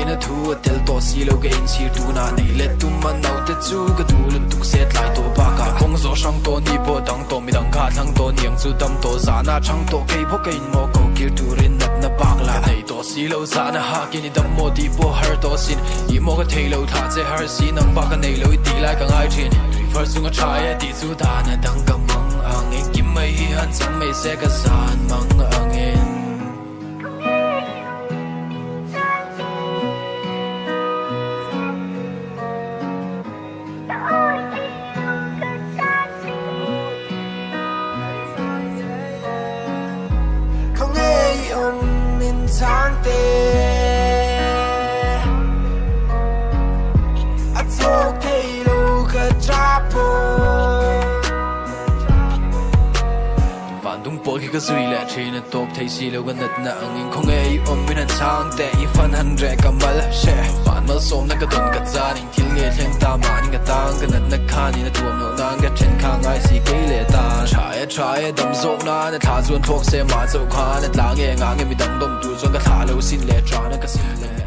na thu tel to si lo ga in sir tu na nei le tum man nau te chu ga du lu tuk set lai to ba ka kong zo sang to ni po dang to mi dang kha thang to niang chu dam to za na chang to kei pho kein mo ko kir tu rin nat na bak la nei to si lo za na ha ki ni dam mo ti po har to sin i mo ga thei lo tha che har si nang ba ka nei lo ti lai ka ngai thin first sung a try a ti chu da na dang ka mang ang e kim mai han sang mai se ka san mang ang en tháng tê at so kay lo ka trapo van dung po khi ka zui le train top thei si lo gan nat na angin khong ei om bin an sang te I fan 100 kamal she fan mal som na ka don ka za ning thil nge thleng ta ma ning ka tang ka nat na kha ni na tuam no nang ka chen kha ngai si ke le ta try dam zo na na tha chuan thok se ma zo kha na tlang nge ngang nge mi dang dom tu chuan ka tha lo sin le tra na ka sin le